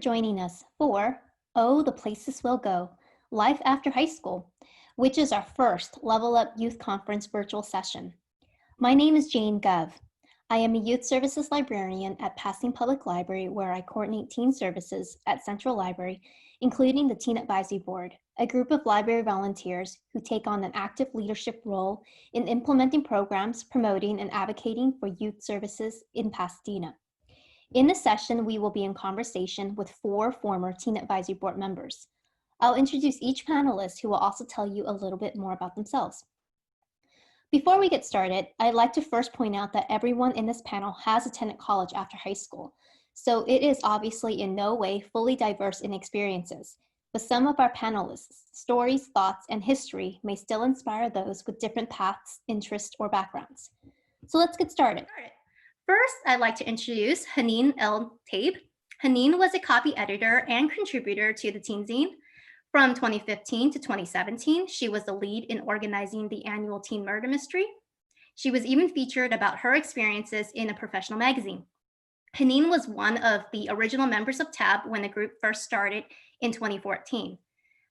joining us for Oh, the Places We'll Go, Life After High School, which is our first Level Up Youth Conference virtual session. My name is Jane Gov. I am a Youth Services Librarian at Pasadena Public Library, where I coordinate teen services at Central Library, including the Teen Advisory Board, a group of library volunteers who take on an active leadership role in implementing programs, promoting, and advocating for youth services in Pasadena. In this session, we will be in conversation with 4 former Teen Advisory Board members. I'll introduce each panelist, who will also tell you a little bit more about themselves. Before we get started, I'd like to first point out that everyone in this panel has attended college after high school, so it is obviously in no way fully diverse in experiences, but some of our panelists' stories, thoughts, and history may still inspire those with different paths, interests, or backgrounds. So let's get started. First, I'd like to introduce Haneen Altaib. Haneen was a copy editor and contributor to the Teen Zine. From 2015 to 2017, she was the lead in organizing the annual Teen Murder Mystery. She was even featured about her experiences in a professional magazine. Haneen was one of the original members of Tabe when the group first started in 2014.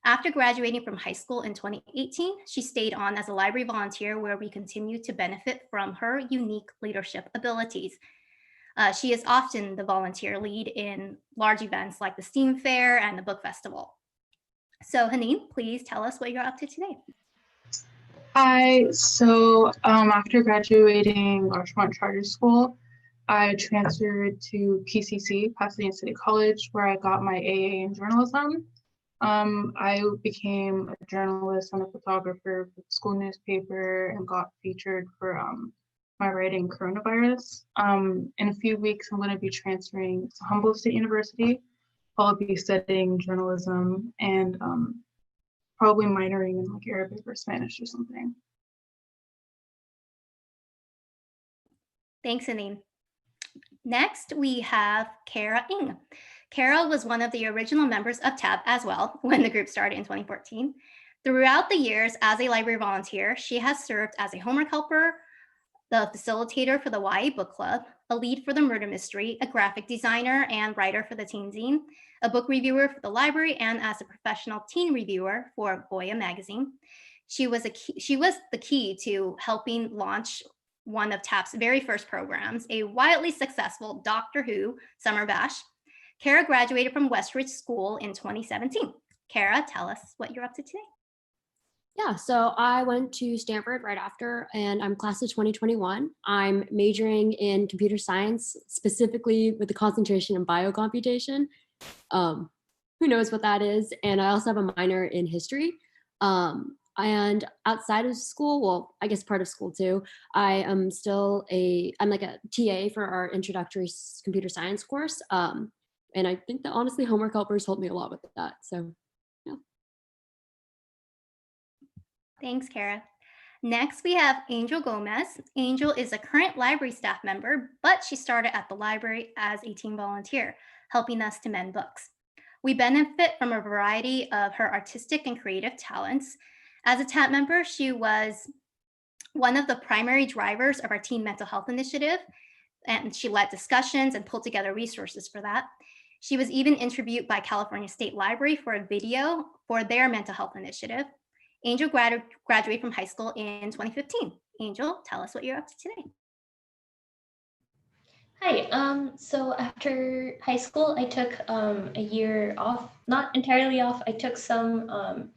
After graduating from high school in 2018, she stayed on as a library volunteer, where we continue to benefit from her unique leadership abilities. She is often the volunteer lead in large events like the STEAM Fair and the Book Festival. So Haneen, please tell us what you're up to today. Hi, so after graduating Larchmont Charter School, I transferred to PCC, Pasadena City College, where I got my AA in journalism. I became a journalist and a photographer for the school newspaper and got featured for my writing Coronavirus. In a few weeks, I'm going to be transferring to Humboldt State University. I'll be studying journalism and probably minoring in like Arabic or Spanish or something. Thanks, Haneen. Next, we have Kara Ng. Kara was one of the original members of Tabe as well when the group started in 2014. Throughout the years as a library volunteer, she has served as a homework helper, the facilitator for the YA book club, a lead for the murder mystery, a graphic designer and writer for the Teen Zine, a book reviewer for the library, and as a professional teen reviewer for Goya magazine. She was the key to helping launch one of Tabe's very first programs, a wildly successful Doctor Who Summer Bash. Kara graduated from Westridge School in 2017. Kara, tell us what you're up to today. Yeah, so I went to Stanford right after, and I'm class of 2021. I'm majoring in computer science, specifically with the concentration in biocomputation. Who knows what that is? And I also have a minor in history. And outside of school, well, I guess part of school too, I am still I'm like a TA for our introductory computer science course. And I think that honestly, homework helpers helped me a lot with that. So, yeah. Thanks, Kara. Next, we have Angel Gomez. Angel is a current library staff member, but she started at the library as a teen volunteer, helping us to mend books. We benefit from a variety of her artistic and creative talents. As a Tabe member, she was one of the primary drivers of our teen mental health initiative, and she led discussions and pulled together resources for that. She was even interviewed by California State Library for a video for their mental health initiative. Angel graduated from high school in 2015. Angel, tell us what you're up to today. Hi, so after high school, I took a year off, not entirely off. I took some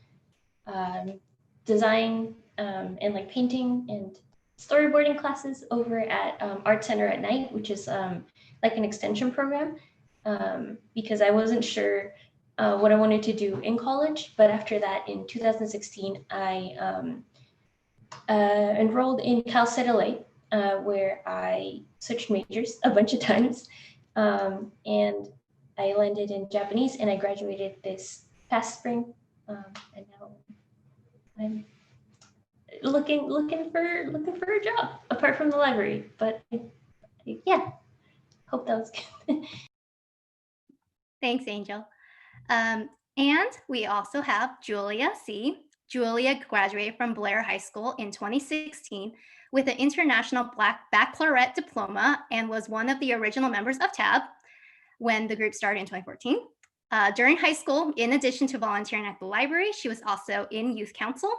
design and like painting and storyboarding classes over at Art Center at Night, which is like an extension program. Because I wasn't sure what I wanted to do in college. But after that, in 2016, I enrolled in Cal State LA, where I switched majors a bunch of times. And I landed in Japanese, and I graduated this past spring. And now I'm looking for a job apart from the library. But yeah, hope that was good. Thanks, Angel. And we also have Julia C. Julia graduated from Blair High School in 2016 with an International Baccalaureate diploma and was one of the original members of Tabe when the group started in 2014. During high school, in addition to volunteering at the library, she was also in youth council,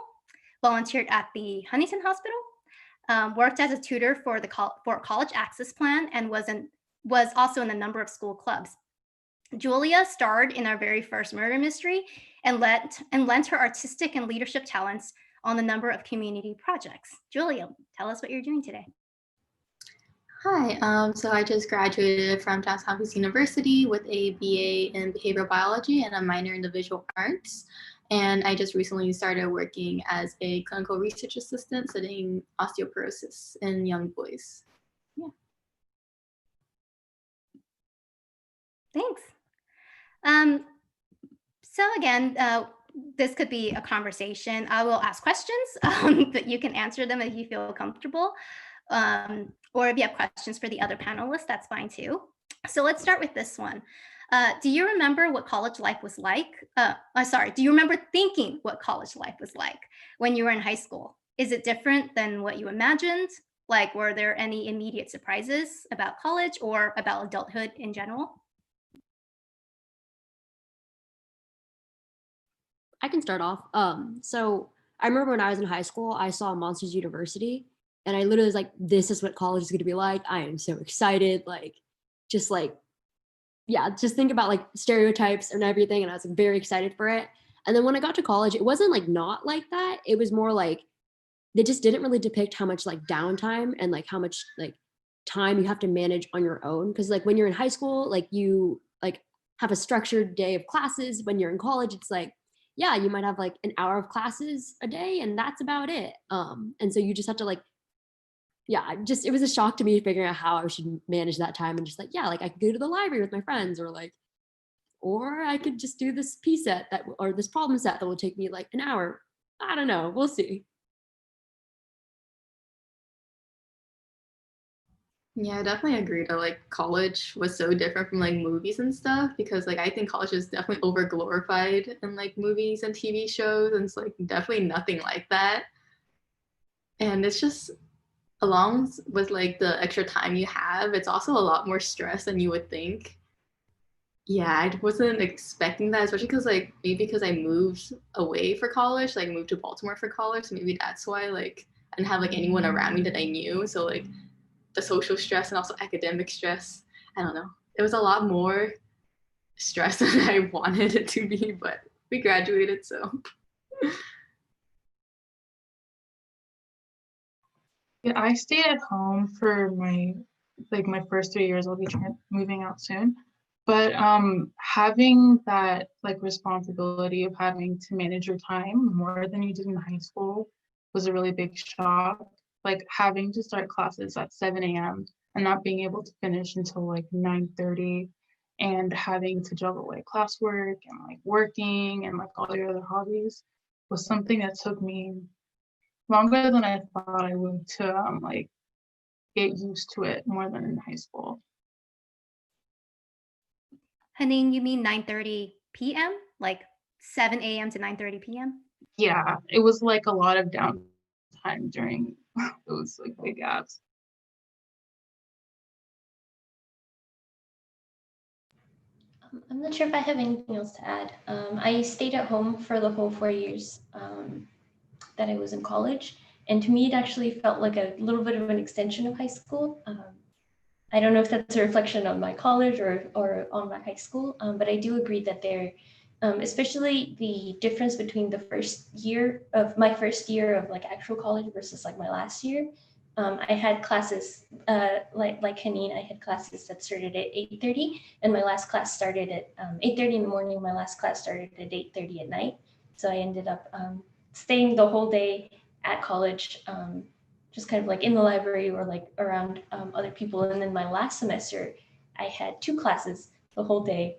volunteered at the Huntington Hospital, worked as a tutor for the college access plan, and was also in a number of school clubs. Julia starred in our very first murder mystery and lent her artistic and leadership talents on a number of community projects. Julia, tell us what you're doing today. Hi, so I just graduated from Johns Hopkins University with a BA in behavioral biology and a minor in the visual arts. And I just recently started working as a clinical research assistant studying osteoporosis in young boys. Yeah. Thanks. So again, this could be a conversation. I will ask questions, but you can answer them if you feel comfortable. Or if you have questions for the other panelists, that's fine too. So let's start with this one. Do you remember what college life was like? Do you remember thinking what college life was like when you were in high school? Is it different than what you imagined? Like, were there any immediate surprises about college or about adulthood in general? I can start off. So I remember when I was in high school, I saw Monsters University, and I literally was like, this is what college is going to be like. I am so excited. Just think about like stereotypes and everything. And I was very excited for it. And then when I got to college, it wasn't like not like that. It was more like, they just didn't really depict how much like downtime and like how much like time you have to manage on your own. Cause like when you're in high school, like you like have a structured day of classes. When you're in college, it's like, yeah, you might have like an hour of classes a day and that's about it. And so you just have to like, it was a shock to me figuring out how I should manage that time and just like, yeah, like I could go to the library with my friends or I could just do this piece set or this problem set that will take me like an hour. I don't know, we'll see. Yeah, I definitely agree that like college was so different from like movies and stuff because like I think college is definitely over glorified in like movies and TV shows, and it's like definitely nothing like that. And it's just along with like the extra time you have, it's also a lot more stress than you would think. Yeah, I wasn't expecting that, especially because like maybe because I moved away for college, like moved to Baltimore for college, so maybe that's why like I didn't have like anyone around me that I knew. So like the social stress and also academic stress, I don't know. It was a lot more stress than I wanted it to be, but we graduated, so. Yeah, I stayed at home for my first 3 years. I'll be moving out soon. But having that like responsibility of having to manage your time more than you did in high school was a really big shock. Like having to start classes at 7 a.m. and not being able to finish until like 9:30, and having to juggle like classwork and like working and like all your other hobbies was something that took me longer than I thought I would to like get used to it more than in high school. Haneen, you mean 9:30 p.m.? Like 7 a.m. to 9:30 p.m.? Yeah, it was like a lot of downtime during those like big gaps. I'm not sure if I have anything else to add. I stayed at home for the whole 4 years that I was in college. And to me, it actually felt like a little bit of an extension of high school. I don't know if that's a reflection on my college or on my high school, but I do agree that especially the difference between my first year of like actual college versus like my last year. I had classes like Haneen, I had classes that started at 8:30, and my last class started at 8:30 in the morning. My last class started at 8:30 at night. So I ended up staying the whole day at college, just kind of like in the library or like around other people. And then my last semester, I had 2 classes the whole day.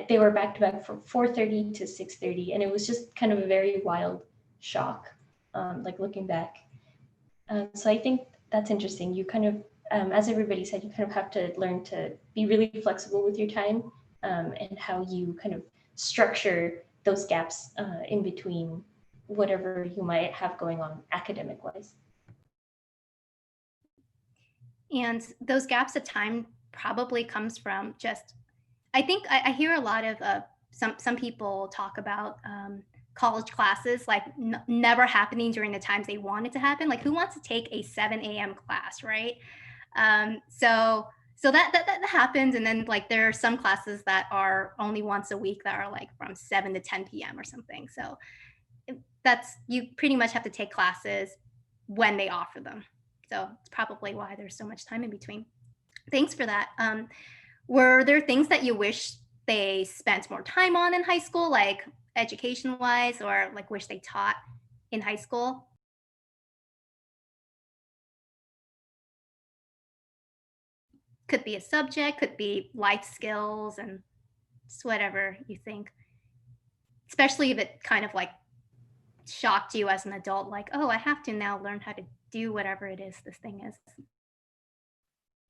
They were back to back from 4:30 to 6:30, and it was just kind of a very wild shock, like looking back. So I think that's interesting. You kind of, as everybody said, you kind of have to learn to be really flexible with your time and how you kind of structure those gaps in between whatever you might have going on academic wise. And those gaps of time probably comes from just I think I hear a lot of some people talk about college classes like never happening during the times they want it to happen. Like, who wants to take a 7 a.m. class, right? So that happens, and then like there are some classes that are only once a week that are like from 7 to 10 p.m. or something. So that's, you pretty much have to take classes when they offer them. So it's probably why there's so much time in between. Thanks for that. Were there things that you wish they spent more time on in high school, like education wise, or like wish they taught in high school? Could be a subject, could be life skills, and just whatever you think. Especially if it kind of like shocked you as an adult, like, oh, I have to now learn how to do whatever it is this thing is.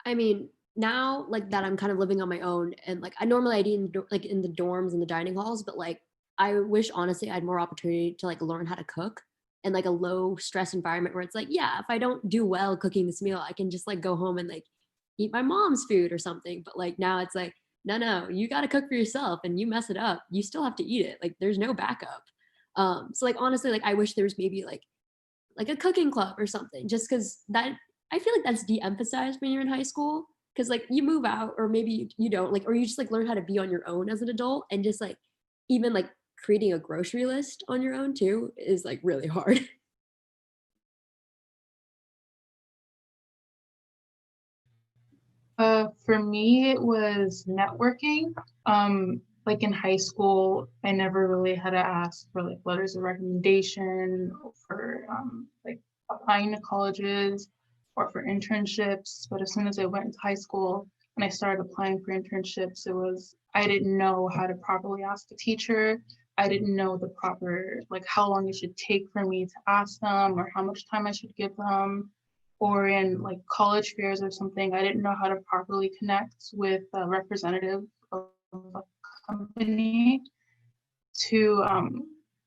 I mean, now like that I'm kind of living on my own, and like I normally I'd eat in the dorms and the dining halls, but like I wish honestly I had more opportunity to like learn how to cook in like a low stress environment where it's like, yeah, if I don't do well cooking this meal, I can just like go home and like eat my mom's food or something. But like now it's like, no, you got to cook for yourself, and you mess it up, you still have to eat it. Like there's no backup. So like honestly, like I wish there was maybe like a cooking club or something, just because that I feel like that's de-emphasized when you're in high school, because like you move out, or maybe you don't, like, or you just like learn how to be on your own as an adult, and just like even like creating a grocery list on your own too is like really hard. For me, it was networking. Like in high school, I never really had to ask for like letters of recommendation for like applying to colleges or for internships. But as soon as I went into high school and I started applying for internships, I didn't know how to properly ask a teacher. I didn't know the proper, like how long it should take for me to ask them or how much time I should give them. Or in like college fairs or something, I didn't know how to properly connect with a representative of a company to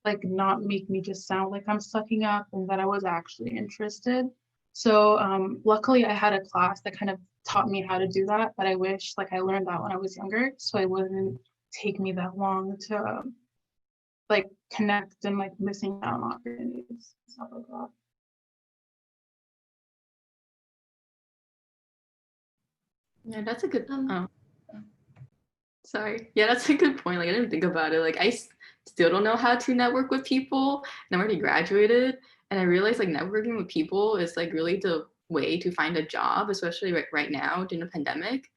like not make me just sound like I'm sucking up and that I was actually interested. So luckily I had a class that kind of taught me how to do that, but I wish like I learned that when I was younger, so it wouldn't take me that long to like connect and like missing out on opportunities, stuff like that. Yeah, that's a good. Sorry. Yeah, that's a good point. Like I didn't think about it. Like still don't know how to network with people, and I'm already graduated, and I realized like networking with people is like really the way to find a job, especially right now during the pandemic.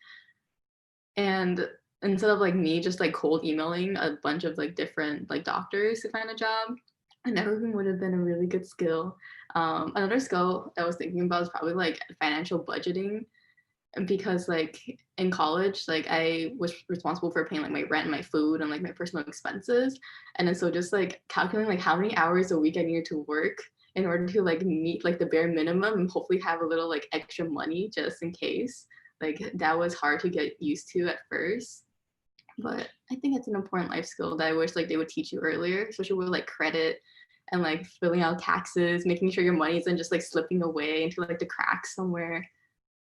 And instead of like me just like cold emailing a bunch of like different like doctors to find a job, networking would have been a really good skill. Another skill I was thinking about is probably like financial budgeting, because like in college, like I was responsible for paying like my rent and my food and like my personal expenses, and then so just like calculating like how many hours a week I needed to work in order to like meet like the bare minimum and hopefully have a little like extra money just in case, like that was hard to get used to at first. But I think it's an important life skill that I wish like they would teach you earlier, especially with like credit and like filling out taxes, making sure your money isn't just like slipping away into like the cracks somewhere.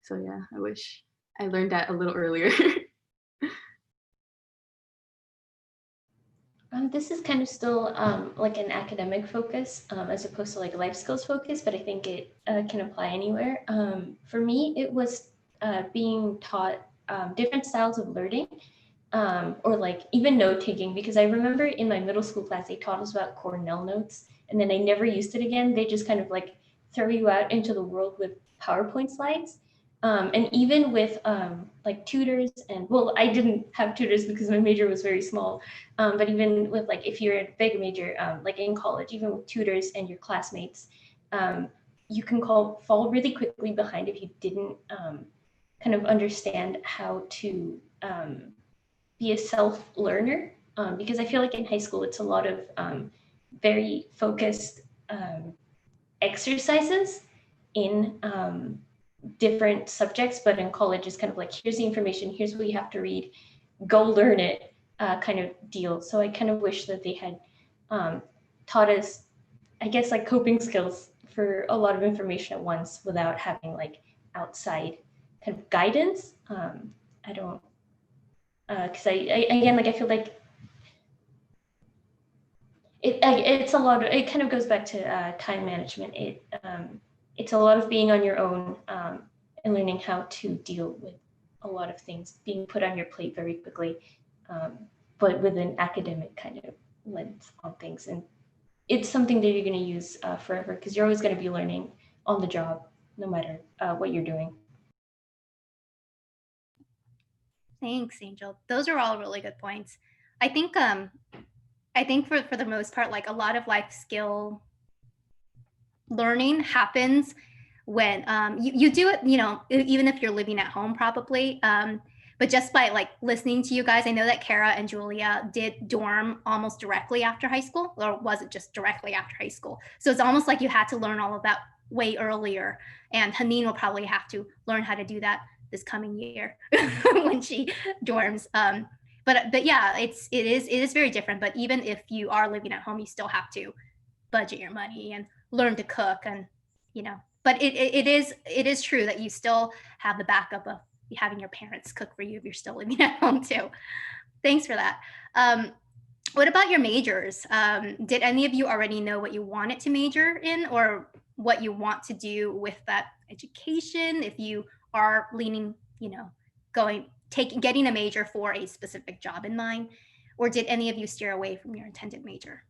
So yeah, I wish I learned that a little earlier. This is kind of still like an academic focus as opposed to like life skills focus, but I think it can apply anywhere. For me, it was being taught different styles of learning, or like even note taking, because I remember in my middle school class, they taught us about Cornell notes, and then I never used it again. They just kind of like throw you out into the world with PowerPoint slides. And even with like tutors, and well, I didn't have tutors because my major was very small, but even with like if you're a big major, like in college, even with tutors and your classmates, you can fall really quickly behind if you didn't kind of understand how to be a self-learner, because I feel like in high school it's a lot of very focused exercises in different subjects, but in college it's kind of like, here's the information, here's what you have to read, go learn it, kind of deal. So I kind of wish that they had taught us, I guess, like coping skills for a lot of information at once without having like outside kind of guidance. I because again, like I feel like it's a lot of, it kind of goes back to time management. It's a lot of being on your own and learning how to deal with a lot of things being put on your plate very quickly, but with an academic kind of lens on things. And it's something that you're going to use forever, because you're always going to be learning on the job, no matter what you're doing. Thanks, Angel. Those are all really good points. I think for the most part, like a lot of life skill learning happens when you do it, you know, even if you're living at home probably. But just by like listening to you guys, I know that Kara and Julia did dorm almost directly after high school, or was it just directly after high school? So it's almost like you had to learn all of that way earlier. And Haneen will probably have to learn how to do that this coming year when she dorms. But yeah, it is very different. But even if you are living at home, you still have to budget your money and learn to cook, and you know. But it is true that you still have the backup of having your parents cook for you if you're still living at home too. Thanks for that. What about your majors? Did any of you already know what you wanted to major in, or what you want to do with that education? If you are leaning, you know, getting a major for a specific job in mind, or did any of you steer away from your intended major?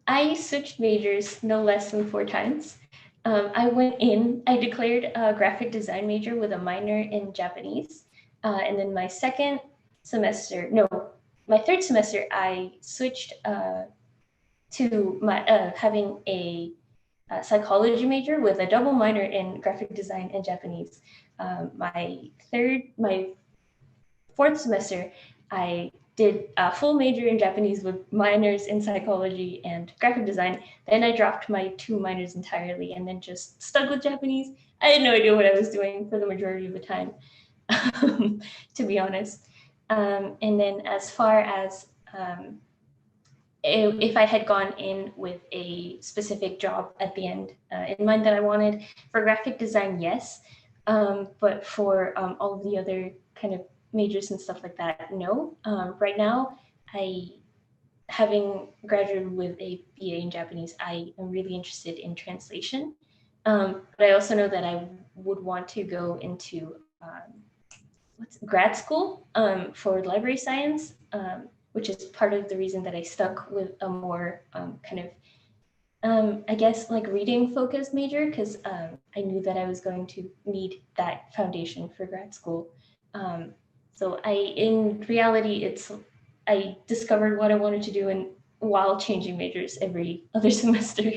I switched majors no less than 4 times. I declared a graphic design major with a minor in Japanese. And then my third semester, I switched to having a psychology major with a double minor in graphic design and Japanese. My fourth semester, I did a full major in Japanese with minors in psychology and graphic design. Then I dropped my 2 minors entirely and then just stuck with Japanese. I had no idea what I was doing for the majority of the time, to be honest. And then as far as if I had gone in with a specific job at the end in mind that I wanted, for graphic design, yes. But for all of the other kind of majors and stuff like that, no. Right now, having graduated with a BA in Japanese, I am really interested in translation. But I also know that I would want to go into grad school for library science, which is part of the reason that I stuck with a more kind of I guess like reading focused major, because I knew that I was going to need that foundation for grad school. So in reality, I discovered what I wanted to do and while changing majors every other semester.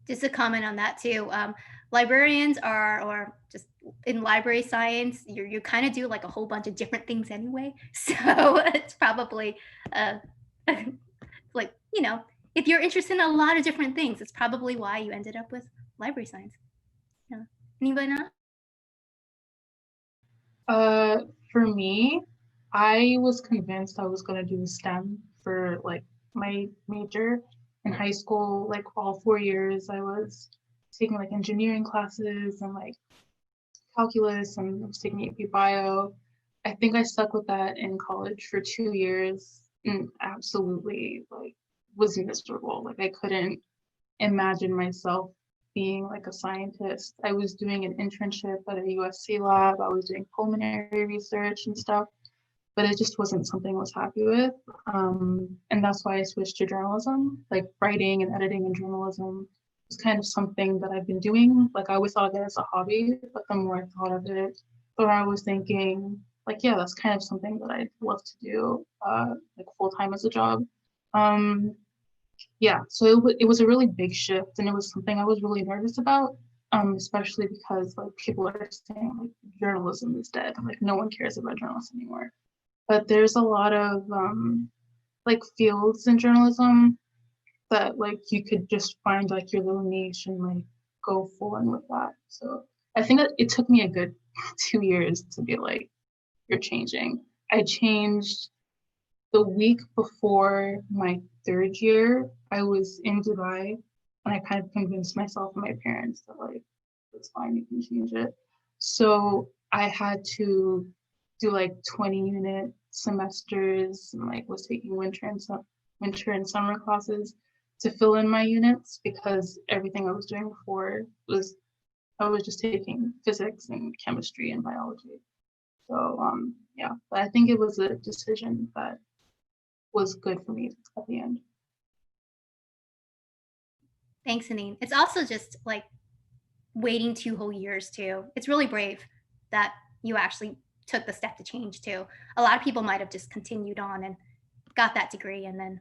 Just a comment on that too. Librarians or just in library science, you kind of do like a whole bunch of different things anyway. So it's probably like, you know, if you're interested in a lot of different things, it's probably why you ended up with library science. Yeah. Anybody know? For me, I was convinced I was going to do STEM for like my major in high school. Like all 4 years, I was taking like engineering classes and like calculus, and I was taking AP bio. I think I stuck with that in college for 2 years and absolutely like was miserable. Like I couldn't imagine myself being like a scientist. I was doing an internship at a USC lab. I was doing pulmonary research and stuff, but it just wasn't something I was happy with. And that's why I switched to journalism. Like writing and editing and journalism was kind of something that I've been doing. Like I always thought of it as a hobby, but the more I thought of it, the more I was thinking, like, yeah, that's kind of something that I'd love to do, like full time as a job. Yeah, so it was a really big shift, and it was something I was really nervous about, especially because like people are saying like journalism is dead, like no one cares about journalism anymore. But there's a lot of like fields in journalism that like you could just find like your little niche and like go full in with that. So I think that it took me a good 2 years to be like, you're changing. I changed the week before my 3rd year. I was in Dubai and I kind of convinced myself and my parents that like, it's fine, you can change it. So I had to do like 20-unit semesters and like was taking winter and summer classes to fill in my units because everything I was doing before was I was just taking physics and chemistry and biology. So yeah, but I think it was a decision that was good for me at the end. Thanks, Haneen. It's also just like waiting 2 whole years too. It's really brave that you actually took the step to change too. A lot of people might have just continued on and got that degree and then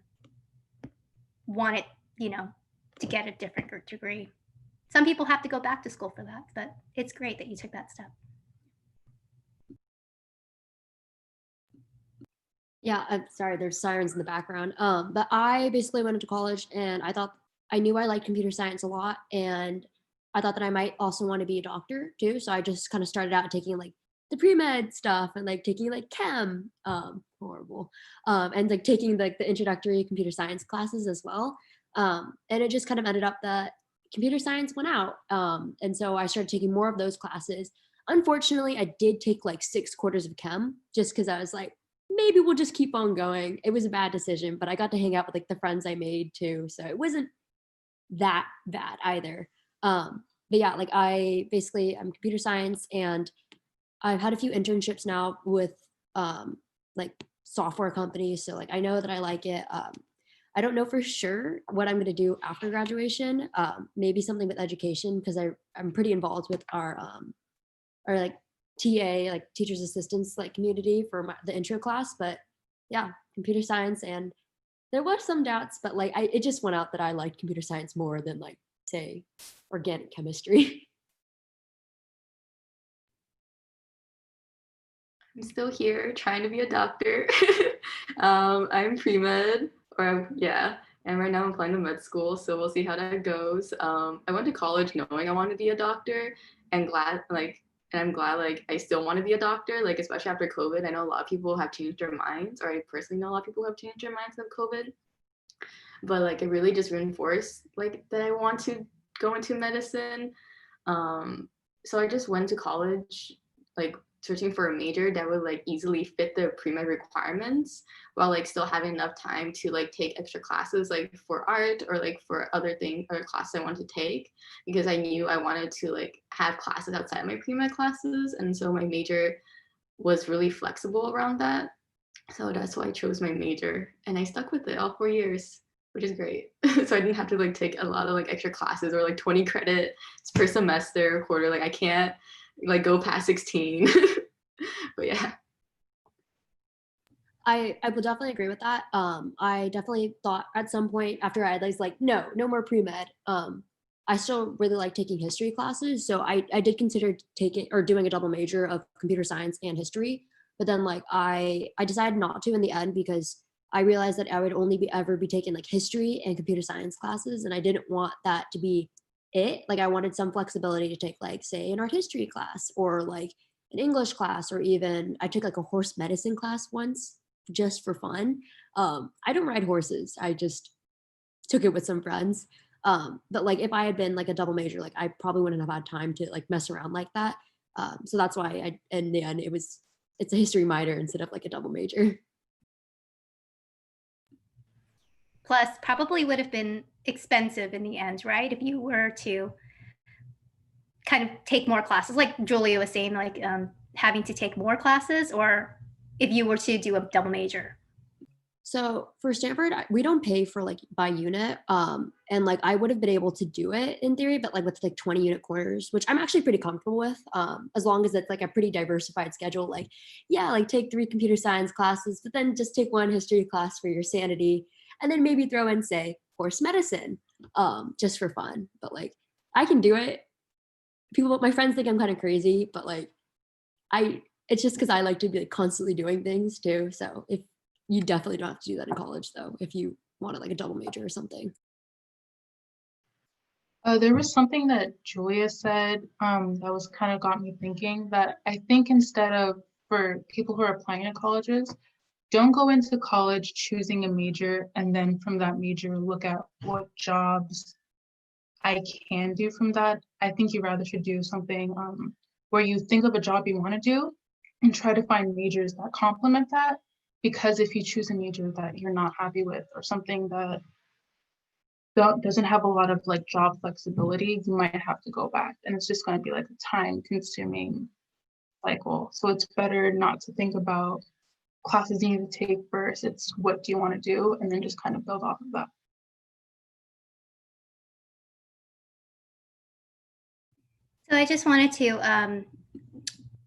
wanted, you know, to get a different degree. Some people have to go back to school for that, but it's great that you took that step. Yeah, I'm sorry, there's sirens in the background. But I basically went into college and I knew I liked computer science a lot, and I thought that I might also want to be a doctor too. So I just kind of started out taking like the pre-med stuff and like taking like chem, horrible, and like taking like the introductory computer science classes as well. And it just kind of ended up that computer science went out. And so I started taking more of those classes. Unfortunately, I did take like 6 quarters of chem just because I was like, maybe we'll just keep on going. It was a bad decision, but I got to hang out with like the friends I made too. So it wasn't that bad either. But yeah, like I'm computer science, and I've had a few internships now with like software companies. So like I know that I like it. I don't know for sure what I'm going to do after graduation. Maybe something with education, because I'm pretty involved with our like TA, like teachers assistants, like community for the intro class. But yeah, computer science, and there was some doubts, but like it just went out that I liked computer science more than like say organic chemistry. I'm still here trying to be a doctor. I'm pre-med, and right now I'm applying to med school, so we'll see how that goes. I went to college knowing I wanted to be a doctor, and I'm glad like I still want to be a doctor, like especially after COVID. I know a lot of people have changed their minds, or I personally know a lot of people have changed their minds of COVID. But like it really just reinforced like that I want to go into medicine. So I just went to college like searching for a major that would like easily fit the pre-med requirements while like still having enough time to like take extra classes like for art or like for other things or classes I wanted to take, because I knew I wanted to like have classes outside my pre-med classes. And so my major was really flexible around that. So that's why I chose my major, and I stuck with it all 4 years, which is great. So I didn't have to like take a lot of like extra classes or like 20 credits per semester or quarter. Like I can't like go past 16. But yeah. I will definitely agree with that. I definitely thought at some point after I was like, no more pre-med. I still really like taking history classes. So I did consider taking or doing a double major of computer science and history. But then like I decided not to in the end, because I realized that I would only ever be taking like history and computer science classes. And I didn't want that to be it. Like I wanted some flexibility to take like, say, an art history class or like an English class, or even I took like a horse medicine class once just for fun. I don't ride horses. I just took it with some friends. But like if I had been like a double major, like I probably wouldn't have had time to like mess around like that. So that's why in the end it's a history minor instead of like a double major. Plus, probably would have been expensive in the end, right? If you were to kind of take more classes, like Julia was saying, like having to take more classes, or if you were to do a double major. So for Stanford, we don't pay for like by unit. And like I would have been able to do it in theory, but like with like 20 unit quarters, which I'm actually pretty comfortable with, as long as it's like a pretty diversified schedule. Like, yeah, like take 3 computer science classes, but then just take 1 history class for your sanity, and then maybe throw in, say, horse medicine, just for fun. But like I can do it. My friends think I'm kind of crazy, but like it's just because I like to be like constantly doing things too. So if you definitely don't have to do that in college, though, if you wanted like a double major or something. There was something that Julia said that was kind of got me thinking, that I think instead of, for people who are applying to colleges, don't go into college choosing a major and then from that major look at what jobs I can do from that. I think you rather should do something where you think of a job you want to do and try to find majors that complement that. Because if you choose a major that you're not happy with or something that doesn't have a lot of like job flexibility, you might have to go back, and it's just going to be like a time consuming cycle. So it's better not to think about classes you need to take first. It's what do you want to do, and then just kind of build off of that. So I just wanted to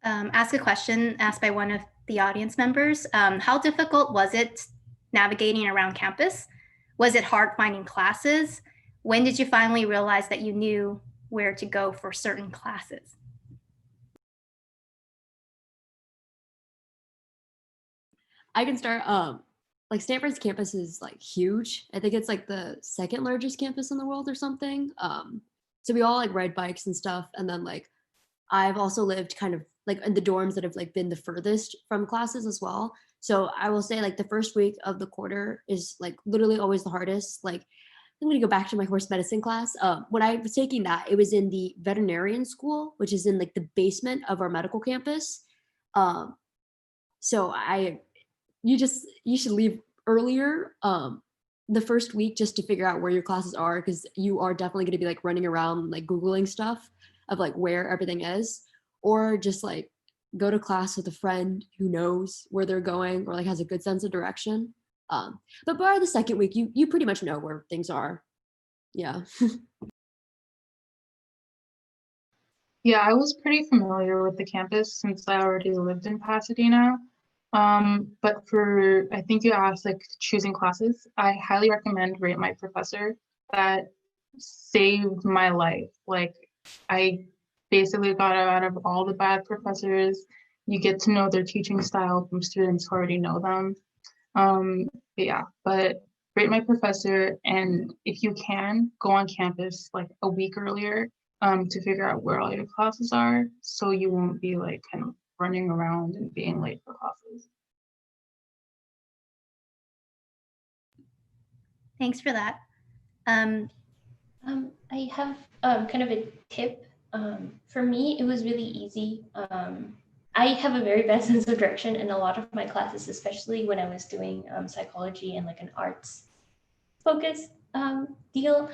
ask a question asked by one of the audience members. How difficult was it navigating around campus? Was it hard finding classes? When did you finally realize that you knew where to go for certain classes? I can start. Like Stanford's campus is like huge. I think it's like the second largest campus in the world or something. So we all like ride bikes and stuff. And then like I've also lived kind of like in the dorms that have like been the furthest from classes as well. So I will say like the first week of the quarter is like literally always the hardest. Like I'm going to go back to my horse medicine class. When I was taking that, it was in the veterinarian school, which is in like the basement of our medical campus. So you should leave earlier the first week just to figure out where your classes are, because you are definitely going to be like running around like Googling stuff of like where everything is, or just like go to class with a friend who knows where they're going or like has a good sense of direction. But by the second week, you pretty much know where things are. Yeah. Yeah, I was pretty familiar with the campus since I already lived in Pasadena. But I think you asked like choosing classes, I highly recommend Rate My Professor. That saved my life. Like I basically got out of all the bad professors. You get to know their teaching style from students who already know them. But Rate My Professor, and if you can, go on campus like a week earlier to figure out where all your classes are, so you won't be like kind of running around and being late for classes. Thanks for that. I have kind of a tip. For me, it was really easy. I have a very bad sense of direction in a lot of my classes, especially when I was doing psychology and like an arts focus deal.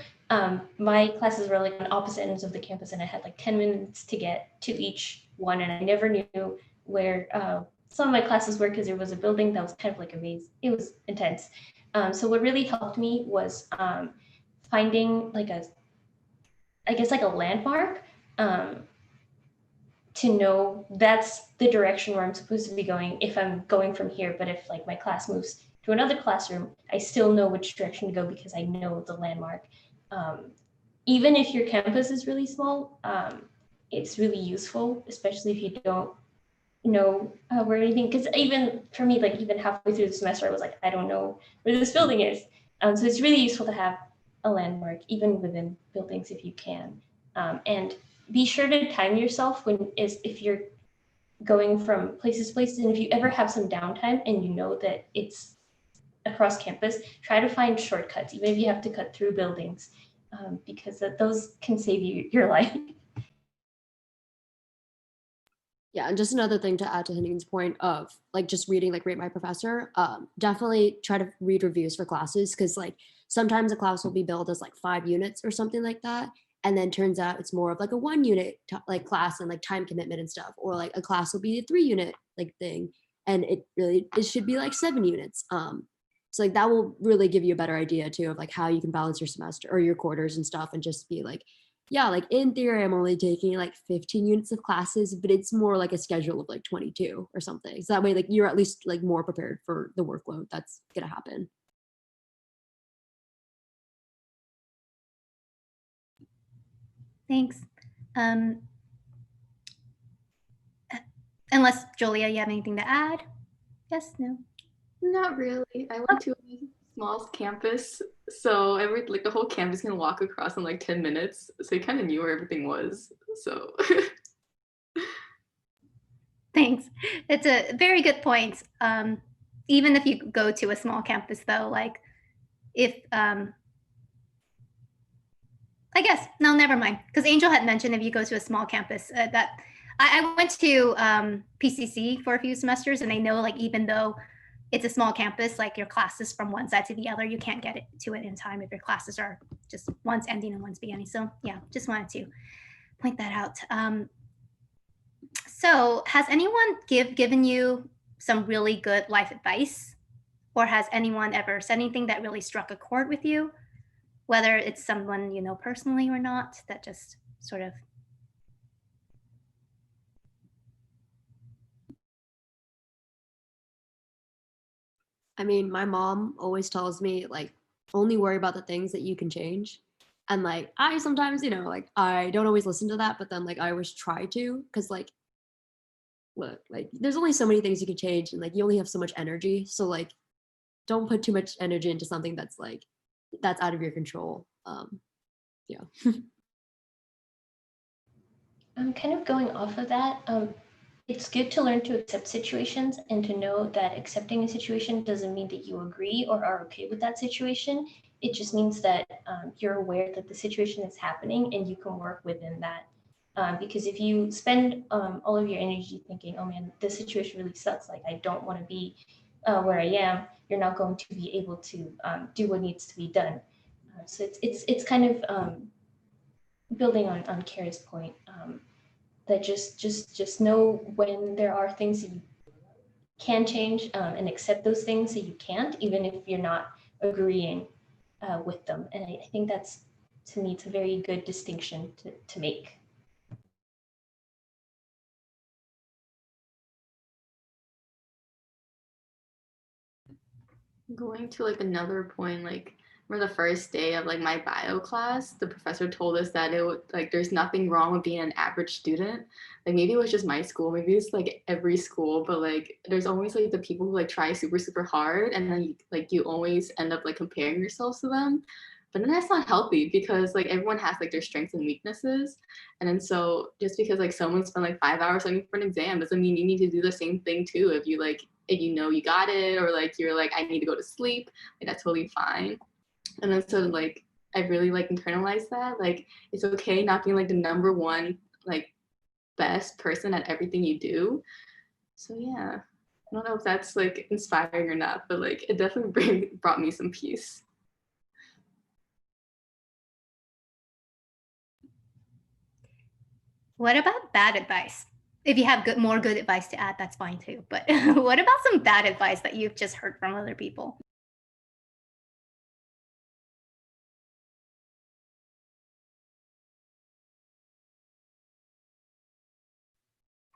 My classes were like on opposite ends of the campus, and I had like 10 minutes to get to each one, and I never knew where some of my classes were because there was a building that was kind of like a maze. It was intense. So what really helped me was finding like a landmark to know that's the direction where I'm supposed to be going if I'm going from here. But if like my class moves to another classroom, I still know which direction to go because I know the landmark. Even if your campus is really small, it's really useful, especially if you don't know where anything, because even for me, like even halfway through the semester, I was like, I don't know where this building is. So it's really useful to have a landmark, even within buildings if you can. And be sure to time yourself if you're going from places to places. And if you ever have some downtime and you know that it's across campus, try to find shortcuts, even if you have to cut through buildings, because those can save you your life. Yeah, and just another thing to add to Haneen's point of like just reading like Rate My Professor, definitely try to read reviews for classes, because like sometimes a class will be billed as like 5 units or something like that, and then turns out it's more of like a 1 unit like class and like time commitment and stuff, or like a class will be a 3 unit like thing, and it should be like 7 units. So like that will really give you a better idea too of like how you can balance your semester or your quarters and stuff, and just be like, yeah, like in theory, I'm only taking like 15 units of classes, but it's more like a schedule of like 22 or something. So that way, like you're at least like more prepared for the workload that's gonna happen. Thanks. Unless Julia, you have anything to add? Yes, no? Not really. I went to a small campus, so the whole campus can walk across in like 10 minutes. So you kind of knew where everything was. So Thanks. It's a very good point. Even if you go to a small campus though, like if, I guess, no, never mind. Because Angel had mentioned if you go to a small campus, that I went to PCC for a few semesters, and I know like even though it's a small campus, like your classes from one side to the other, you can't get it to it in time if your classes are just one's ending and one's beginning. So yeah, just wanted to point that out. So has anyone given you some really good life advice? Or has anyone ever said anything that really struck a chord with you? Whether it's someone you know personally or not, that just sort of. I mean, my mom always tells me like only worry about the things that you can change. And like I sometimes, you know, like I don't always listen to that, but then like I always try to, because like look, like there's only so many things you can change and like you only have so much energy. So like don't put too much energy into something that's like that's out of your control. Yeah. I'm kind of going off of that. It's good to learn to accept situations and to know that accepting a situation doesn't mean that you agree or are okay with that situation. It just means that you're aware that the situation is happening and you can work within that. Because if you spend all of your energy thinking, oh man, this situation really sucks, like I don't want to be where I am, you're not going to be able to do what needs to be done. So it's kind of building on Carrie's point. That just know when there are things that you can change and accept those things that you can't, even if you're not agreeing with them. And I think that's, to me, it's a very good distinction to make. Going to like another point, like for the first day of like my bio class, the professor told us that it would like there's nothing wrong with being an average student. Like maybe it was just my school, maybe it's like every school, but like there's always like the people who like try super hard and then you always end up like comparing yourselves to them. But then that's not healthy because like everyone has like their strengths and weaknesses. And then so just because like someone spent like 5 hours studying for an exam doesn't mean you need to do the same thing too. If you know you got it, or like you're like I need to go to sleep, like that's totally fine. And then so like I really like internalized that, like it's okay not being like the number one like best person at everything you do. So yeah, I don't know if that's like inspiring or not, but like it definitely brought me some peace. What about bad advice? If you have more good advice to add, that's fine too. But what about some bad advice that you've just heard from other people?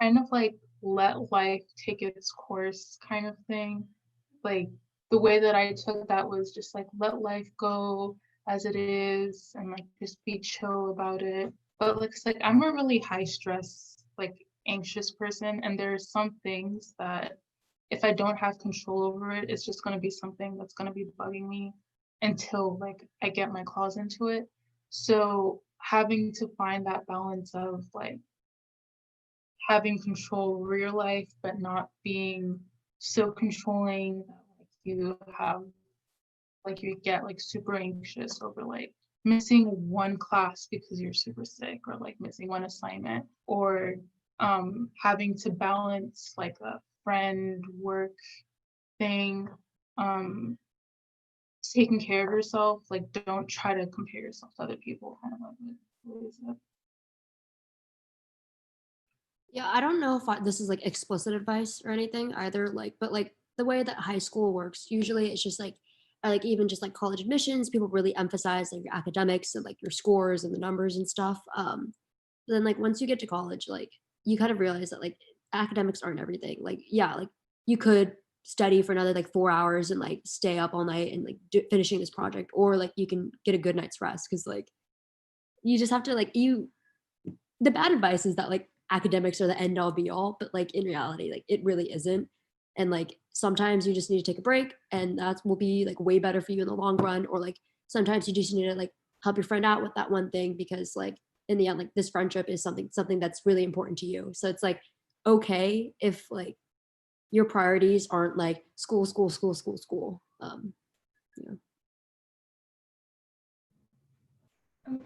Kind of like let life take its course kind of thing. Like the way that I took that was just like let life go as it is and like just be chill about it. But like it's like I'm a really high stress, like anxious person, and there's some things that if I don't have control over it, it's just gonna be something that's gonna be bugging me until like I get my claws into it. So having to find that balance of like having control over your life, but not being so controlling that like you have like you get like super anxious over like missing one class because you're super sick or like missing one assignment or having to balance like a friend work thing, um taking care of yourself, like don't try to compare yourself to other people kind of like what is it? Yeah, I don't know if this is like explicit advice or anything either, like, but like the way that high school works, usually it's just like even just like college admissions, people really emphasize like your academics and like your scores and the numbers and stuff. But then like once you get to college, like you kind of realize that like academics aren't everything. Like, yeah, like you could study for another like 4 hours and like stay up all night and like finishing this project, or like you can get a good night's rest because like you just have to like the bad advice is that like academics are the end all be all, but like in reality, like it really isn't. And like sometimes you just need to take a break and that will be like way better for you in the long run. Or like sometimes you just need to like help your friend out with that one thing because like in the end, like this friendship is something that's really important to you. So it's like okay if like your priorities aren't like school. Yeah.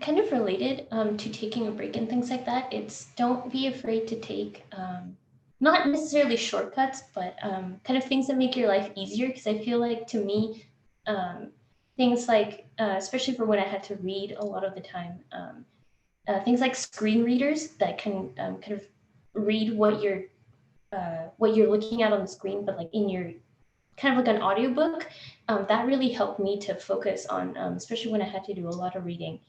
Kind of related to taking a break and things like that. It's don't be afraid to take not necessarily shortcuts, but kind of things that make your life easier. Because I feel like to me, things like, especially for when I had to read a lot of the time, things like screen readers that can kind of read what you're looking at on the screen, but like in your kind of like an audiobook, that really helped me to focus on, especially when I had to do a lot of reading.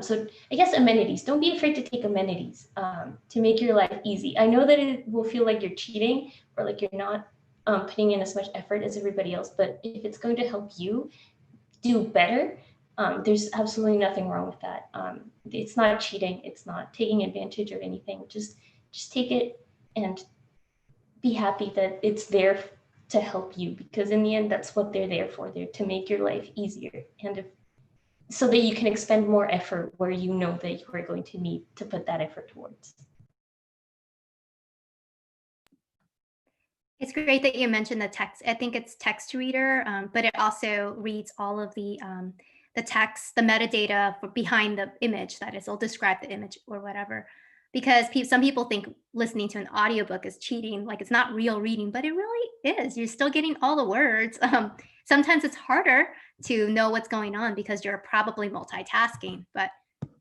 So I guess amenities, don't be afraid to take amenities to make your life easy. I know that it will feel like you're cheating or like you're not putting in as much effort as everybody else, but if it's going to help you do better, there's absolutely nothing wrong with that. It's not cheating. It's not taking advantage of anything. Just take it and be happy that it's there to help you, because in the end, that's what they're there for. They're to make your life easier, and so that you can expend more effort where you know that you are going to need to put that effort towards. It's great that you mentioned the text. I think it's text reader, but it also reads all of the text, the metadata behind the image. That is, it'll describe the image or whatever. Because some people think listening to an audiobook is cheating, like it's not real reading, but it really is. You're still getting all the words. Sometimes it's harder to know what's going on because you're probably multitasking, but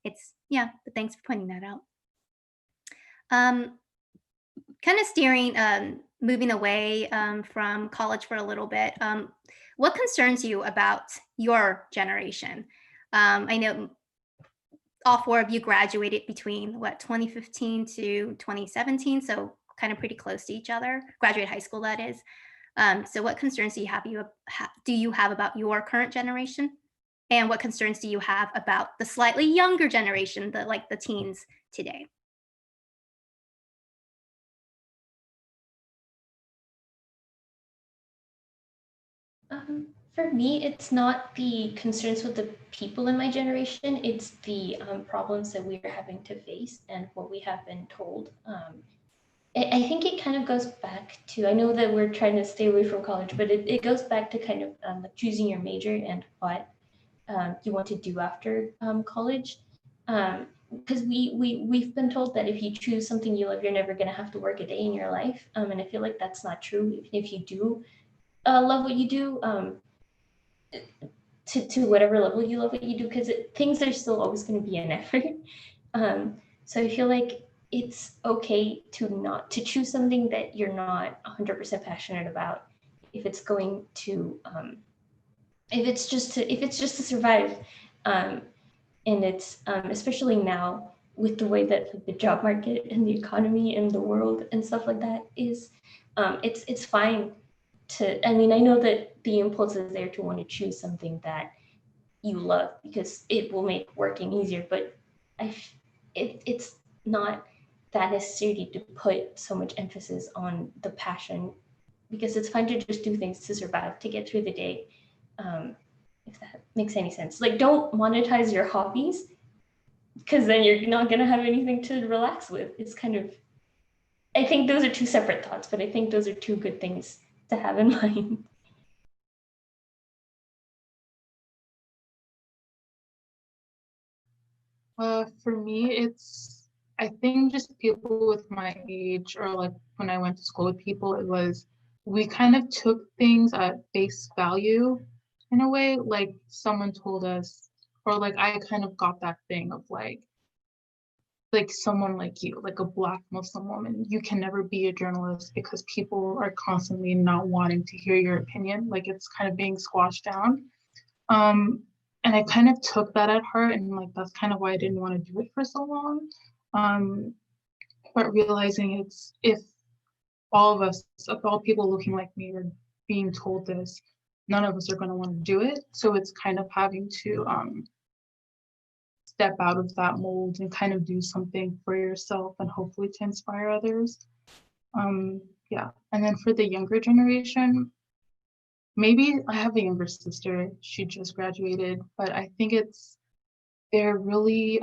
it's, yeah, but thanks for pointing that out. Kind of steering, moving away from college for a little bit. What concerns you about your generation? I know all four of you graduated between 2015 to 2017, so kind of pretty close to each other. Graduate high school, that is. So what concerns do you have about your current generation? And what concerns do you have about the slightly younger generation, the teens today? For me, it's not the concerns with the people in my generation, it's the problems that we are having to face and what we have been told. I think it kind of goes back to, I know that we're trying to stay away from college, but it goes back to kind of like choosing your major and what you want to do after college. Because we've been told that if you choose something you love, you're never going to have to work a day in your life. And I feel like that's not true. Even if you do love what you do, to whatever level you love what you do, because things are still always going to be an effort. So I feel like it's okay to choose something that you're not 100% passionate about if it's going to if it's just to survive, and it's especially now with the way that the job market and the economy and the world and stuff like that is, it's fine to, I mean, I know that the impulse is there to want to choose something that you love because it will make working easier, but it's not that necessary to put so much emphasis on the passion, because it's fine to just do things to survive, to get through the day. If that makes any sense. Like, don't monetize your hobbies, because then you're not going to have anything to relax with. It's kind of, I think those are two separate thoughts, but I think those are two good things to have in mind. For me, it's, I think just people with my age, or like when I went to school with people, we kind of took things at face value in a way. Like someone told us, or like I kind of got that thing of like someone like you, like a Black Muslim woman, you can never be a journalist because people are constantly not wanting to hear your opinion. Like it's kind of being squashed down. And I kind of took that at heart, and like that's kind of why I didn't want to do it for so long. But realizing it's, if all people looking like me are being told this, none of us are going to want to do it. So it's kind of having to step out of that mold and kind of do something for yourself and hopefully to inspire others. Yeah. And then for the younger generation, maybe I have a younger sister, she just graduated, but I think they're really,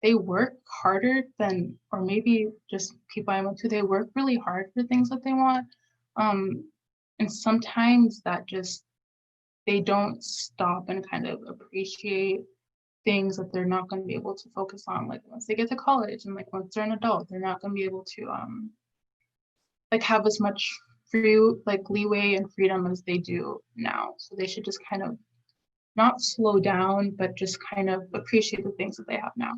they work harder than, or maybe just people I went to, they work really hard for things that they want. And sometimes that just, they don't stop and kind of appreciate things that they're not going to be able to focus on, like once they get to college, and like once they're an adult, they're not going to be able to like have as much free like leeway and freedom as they do now. So they should just kind of not slow down, but just kind of appreciate the things that they have now.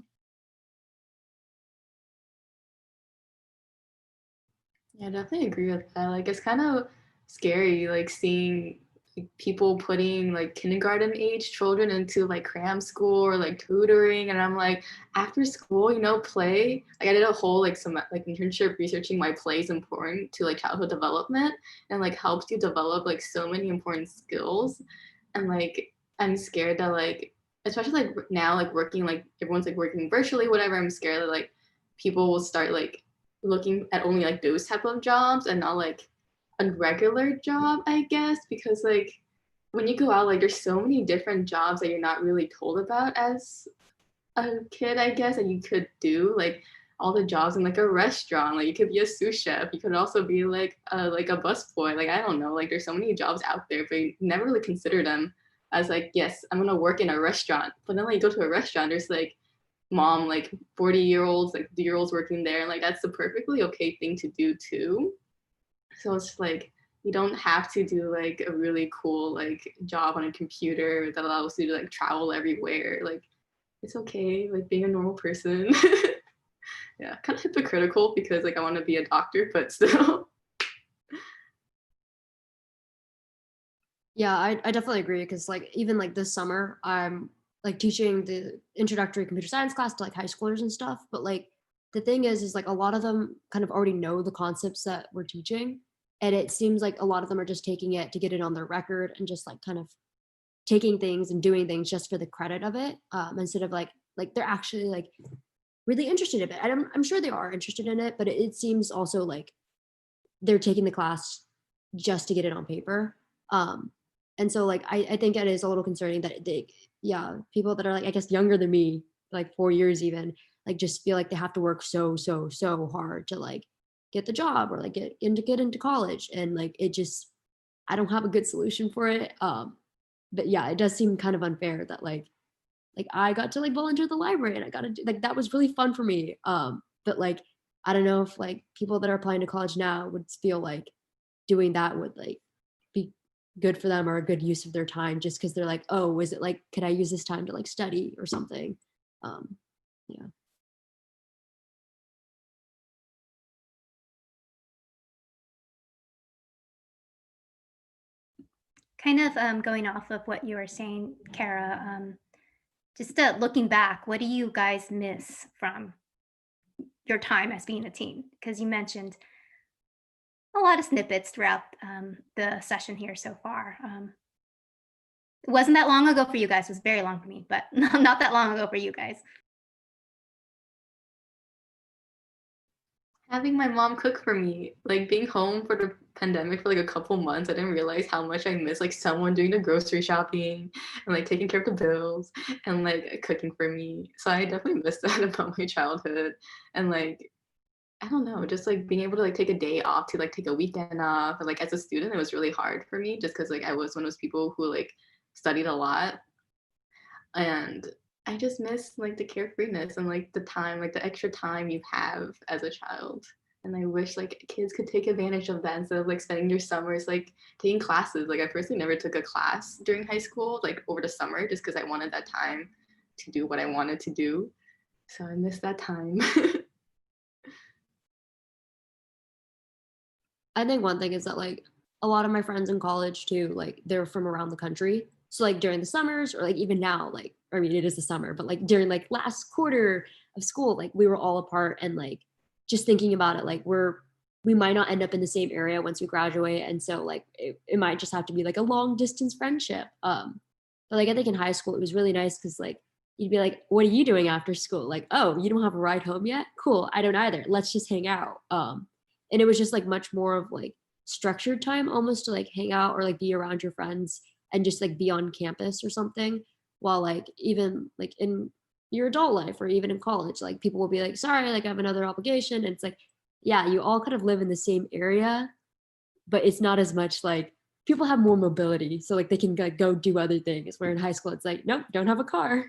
Yeah, I definitely agree with that. Like, it's kind of scary, like seeing like, people putting like kindergarten age children into like cram school or like tutoring, and I'm like, after school, you know, play. Like, I did a whole like some like internship researching why play is important to like childhood development and like helps you develop like so many important skills. And like, I'm scared that like, especially like now, like working like everyone's like working virtually, whatever. I'm scared that like people will start like looking at only like those type of jobs and not like a regular job, I guess, because like when you go out, like there's so many different jobs that you're not really told about as a kid, I guess, that you could do. Like all the jobs in like a restaurant, like you could be a sous chef, you could also be like a busboy. Like I don't know, like there's so many jobs out there, but you never really consider them as like, yes, I'm gonna work in a restaurant. But then like you go to a restaurant, there's like mom, like 40-year-olds, like 50-year-olds working there. And like that's the perfectly okay thing to do too. So it's like you don't have to do like a really cool like job on a computer that allows you to like travel everywhere. Like it's okay, like being a normal person. Yeah, kind of hypocritical because like I want to be a doctor, but still. Yeah, I definitely agree because like even like this summer, I'm like teaching the introductory computer science class to like high schoolers and stuff. But like the thing is like a lot of them kind of already know the concepts that we're teaching. And it seems like a lot of them are just taking it to get it on their record and just like kind of taking things and doing things just for the credit of it, instead of like they're actually like really interested in it. I'm sure they are interested in it, but it seems also like they're taking the class just to get it on paper. And so like I think it is a little concerning that people that are like I guess younger than me, like 4 years even, like just feel like they have to work so hard to like get the job or like get into college, and like it just I don't have a good solution for it. But yeah, it does seem kind of unfair that like I got to like volunteer at the library and I got to do like that was really fun for me. But like I don't know if like people that are applying to college now would feel like doing that would like be good for them or a good use of their time just because they're like, oh, is it like could I use this time to like study or something? Yeah. Kind of going off of what you were saying, Kara, just looking back, what do you guys miss from your time as being a teen? Because you mentioned a lot of snippets throughout the session here so far. It wasn't that long ago for you guys. It was very long for me, but not that long ago for you guys. Having my mom cook for me, like being home for the pandemic for like a couple months, I didn't realize how much I miss like someone doing the grocery shopping and like taking care of the bills and like cooking for me. So I definitely miss that about my childhood. And like I don't know, just like being able to like take a day off to like take a weekend off. And like as a student, it was really hard for me just because like I was one of those people who like studied a lot. And I just miss like the carefreeness and like the time, like the extra time you have as a child. And I wish like kids could take advantage of that instead of like spending their summers like taking classes. Like I personally never took a class during high school, like over the summer, just because I wanted that time to do what I wanted to do. So I miss that time. I think one thing is that like a lot of my friends in college too, like they're from around the country. So like during the summers or like even now, like I mean it is the summer, but like during like last quarter of school, like we were all apart and like just thinking about it, like we might not end up in the same area once we graduate. And so like it might just have to be like a long distance friendship. But like I think in high school it was really nice because like you'd be like, what are you doing after school? Like, oh, you don't have a ride home yet? Cool, I don't either. Let's just hang out. And it was just like much more of like structured time almost to like hang out or like be around your friends and just like be on campus or something, while like even like in your adult life or even in college, like people will be like, sorry, like I have another obligation. And it's like, yeah, you all kind of live in the same area, but it's not as much like people have more mobility. So like they can like go do other things, where in high school it's like, nope, don't have a car.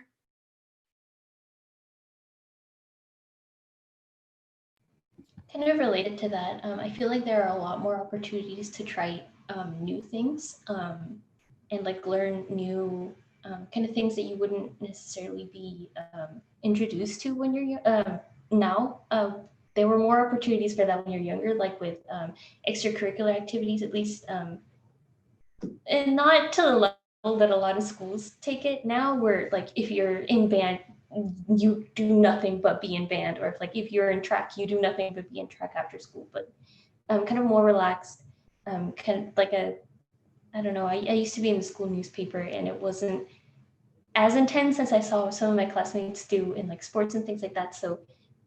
Kind of related to that, I feel like there are a lot more opportunities to try new things and like learn new kind of things that you wouldn't necessarily be introduced to when you're now. There were more opportunities for that when you're younger, like with extracurricular activities, at least, and not to the level that a lot of schools take it now, where like if you're in band, you do nothing but be in band, or if you're in track, you do nothing but be in track after school. But kind of more relaxed, kind of like a, I don't know. I used to be in the school newspaper, and it wasn't as intense as I saw some of my classmates do in like sports and things like that. So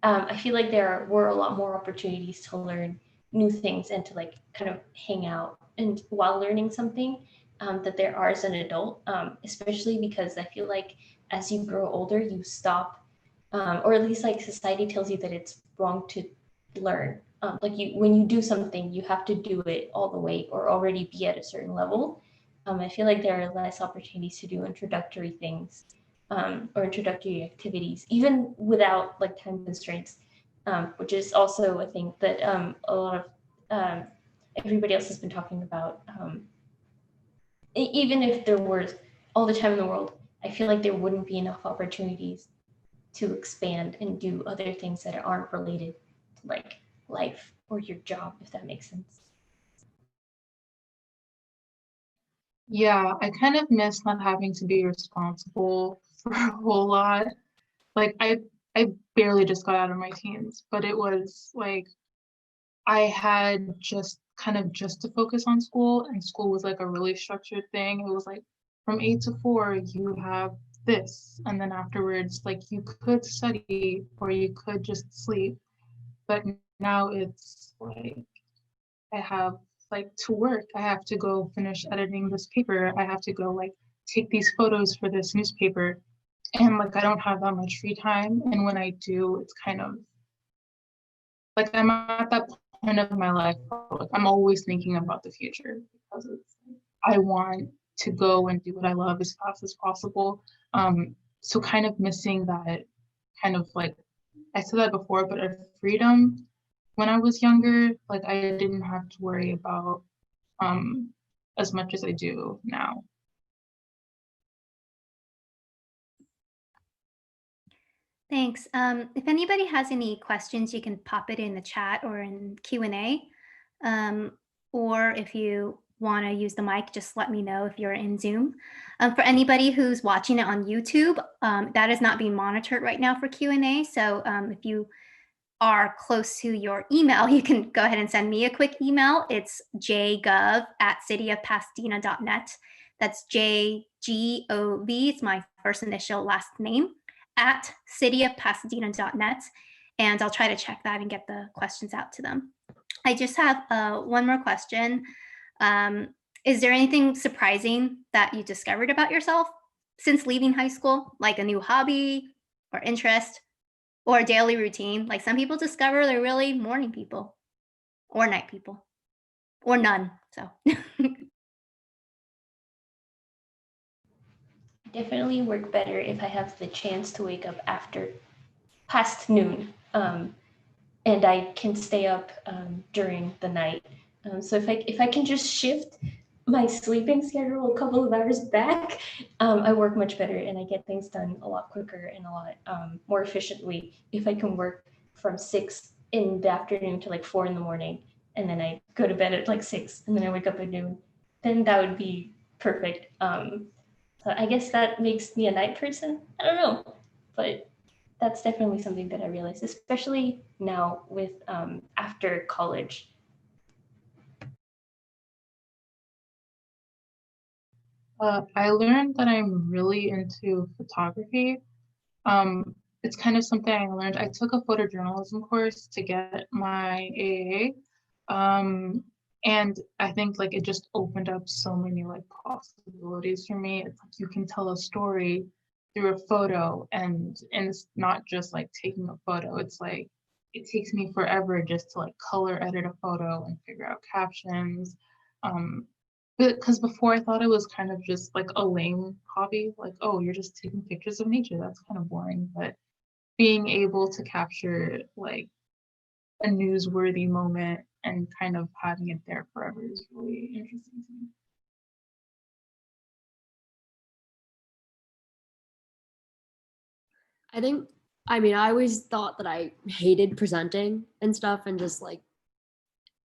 I feel like there were a lot more opportunities to learn new things and to like kind of hang out and while learning something that there are as an adult, especially because I feel like as you grow older, you stop, or at least like society tells you that it's wrong to learn. Like you, when you do something, you have to do it all the way or already be at a certain level. I feel like there are less opportunities to do introductory things or introductory activities, even without like time constraints, which is also a thing that a lot of everybody else has been talking about. Even if there was all the time in the world, I feel like there wouldn't be enough opportunities to expand and do other things that aren't related to like life or your job, if that makes sense. Yeah, I kind of miss not having to be responsible for a whole lot. Like I barely just got out of my teens, but it was like I had just to focus on school, and school was like a really structured thing. It was like from 8 to 4 you have this, and then afterwards like you could study or you could just sleep. But now it's like I have like to work. I have to go finish editing this paper. I have to go like take these photos for this newspaper. And like I don't have that much free time. And when I do, it's kind of like I'm at that point of my life where, like I'm always thinking about the future because it's I want to go and do what I love as fast as possible. So kind of missing that kind of like I said that before, but a freedom when I was younger, like I didn't have to worry about um, as much as I do now. Thanks. If anybody has any questions, you can pop it in the chat or in Q&A. Or if you want to use the mic, just let me know if you're in Zoom. For anybody who's watching it on YouTube, that is not being monitored right now for Q&A. So if you are close to your email, you can go ahead and send me a quick email. It's jgov@cityofpasadena.net. That's JGOV. It's my first initial last name at cityofpasadena.net. And I'll try to check that and get the questions out to them. I just have one more question. Is there anything surprising that you discovered about yourself since leaving high school, like a new hobby or interest or a daily routine? Like some people discover they're really morning people or night people or none. So Definitely work better if I have the chance to wake up after past noon, and I can stay up during the night. So if I can just shift my sleeping schedule a couple of hours back, I work much better and I get things done a lot quicker and a lot more efficiently. If I can work from 6 in the afternoon to like 4 in the morning, and then I go to bed at like 6, and then I wake up at noon, then that would be perfect. So I guess that makes me a night person. I don't know, but that's definitely something that I realized, especially now with after college. I learned that I'm really into photography. Um, it's kind of something I learned. I took a photojournalism course to get my AA. And I think like it just opened up so many like possibilities for me. It's like you can tell a story through a photo, and it's not just like taking a photo. It's like it takes me forever just to like color edit a photo and figure out captions. Um, because before I thought it was kind of just like a lame hobby, like, oh, you're just taking pictures of nature. That's kind of boring. But being able to capture like a newsworthy moment and kind of having it there forever is really interesting to me. I always thought that I hated presenting and stuff and just like